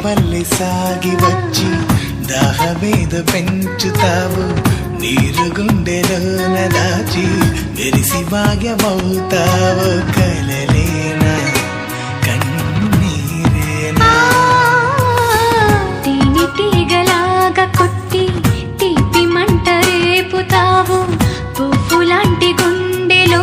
వల్లే సాగి వచ్చి దాహమేద పెంచుతావు నీరు గుండెలోన దాచి మెరిసి భాగ్యమవుతావు కలలేనా కన్నీరేనా తేనె తీగలాగా కొట్టి తీపి మంట రేపుతావు పువ్వు లాంటి గుండెలో